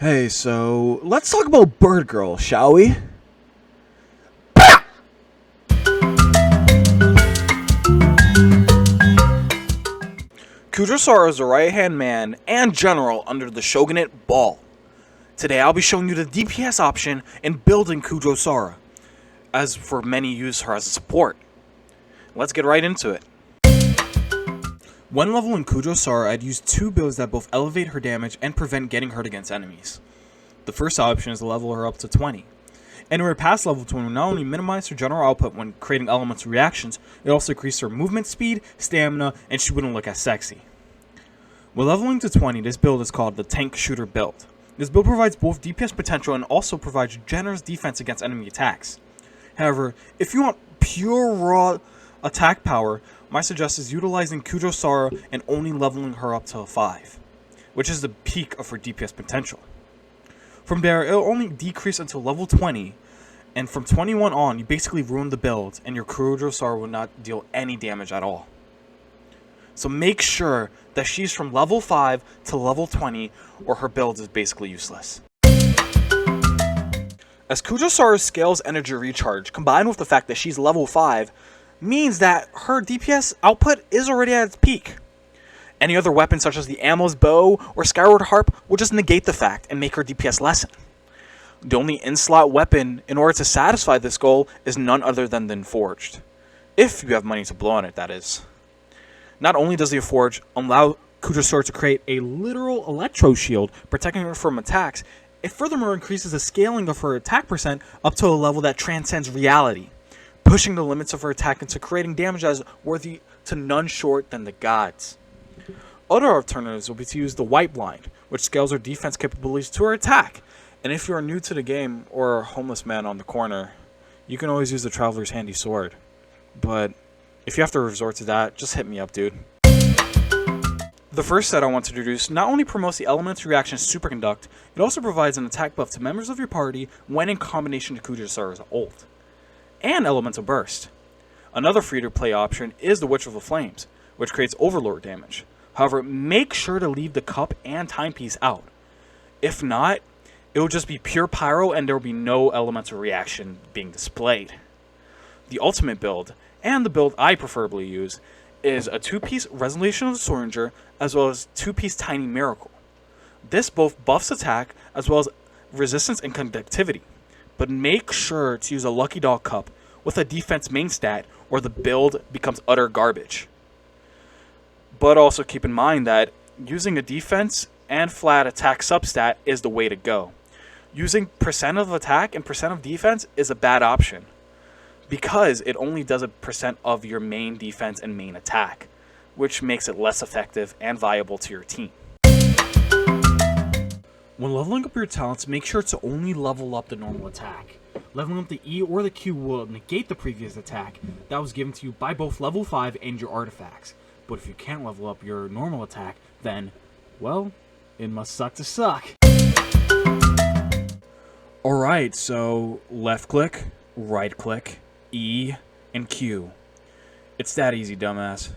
Hey, so let's talk about Bird Girl, shall we? Kujou Sara is the right-hand man and general under the shogunate Ball. Today I'll be showing you the DPS option in building Kujou Sara, as for many use her as a support. Let's get right into it. When leveling Kujou Sara, I'd use two builds that both elevate her damage and prevent getting hurt against enemies. The first option is to level her up to 20. And her past level 20 will not only minimize her general output when creating elemental reactions, it also increases her movement speed, stamina, and she wouldn't look as sexy. When leveling to 20, this build is called the Tank Shooter build. This build provides both DPS potential and also provides generous defense against enemy attacks. However, if you want pure raw attack power, my suggestion is utilizing Kujou Sara and only leveling her up to a 5, which is the peak of her DPS potential. From there, it'll only decrease until level 20, and from 21 on, you basically ruin the build, and your Kujou Sara will not deal any damage at all. So make sure that she's from level 5 to level 20, or her build is basically useless. As Kujou Sara's scales energy recharge, combined with the fact that she's level 5, means that her DPS output is already at its peak. Any other weapon such as the Ammo's Bow or Skyward Harp will just negate the fact and make her DPS lessen. The only in-slot weapon in order to satisfy this goal is none other than the Enforged. If you have money to blow on it, that is. Not only does the Enforged allow Kujou Sara to create a literal electro shield protecting her from attacks, it furthermore increases the scaling of her attack percent up to a level that transcends reality, pushing the limits of her attack into creating damage that is worthy to none short than the gods. Other alternatives will be to use the White Blind, which scales her defense capabilities to her attack. And if you are new to the game or a homeless man on the corner, you can always use the Traveler's Handy Sword. But if you have to resort to that, just hit me up, dude. The first set I want to introduce not only promotes the elemental reaction Superconduct, it also provides an attack buff to members of your party when in combination to Kujou Sara's ult, and Elemental Burst. Another free-to-play option is the Witch of the Flames, which creates Overlord damage. However, make sure to leave the cup and timepiece out. If not, it will just be pure pyro and there will be no elemental reaction being displayed. The ultimate build, and the build I preferably use, is a 2-piece Resolution of the Swordinger as well as 2-piece Tiny Miracle. This both buffs attack as well as resistance and conductivity, but make sure to use a Lucky Dog cup with a defense main stat or the build becomes utter garbage. But also keep in mind that using a defense and flat attack substat is the way to go. Using percent of attack and percent of defense is a bad option, because it only does a percent of your main defense and main attack, which makes it less effective and viable to your team. When leveling up your talents, make sure to only level up the normal attack. Leveling up the E or the Q will negate the previous attack that was given to you by both level 5 and your artifacts. But if you can't level up your normal attack, then, well, it must suck to suck. Alright, so left click, right click, E, and Q. It's that easy, dumbass.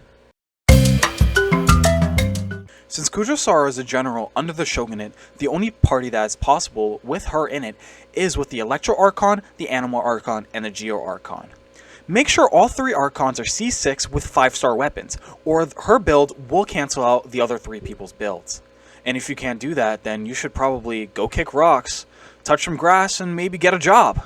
Since Kujou Sara is a general under the shogunate, the only party that is possible with her in it is with the Electro Archon, the Animal Archon, and the Geo Archon. Make sure all 3 Archons are C6 with 5-star weapons, or her build will cancel out the other 3 people's builds. And if you can't do that, then you should probably go kick rocks, touch some grass, and maybe get a job.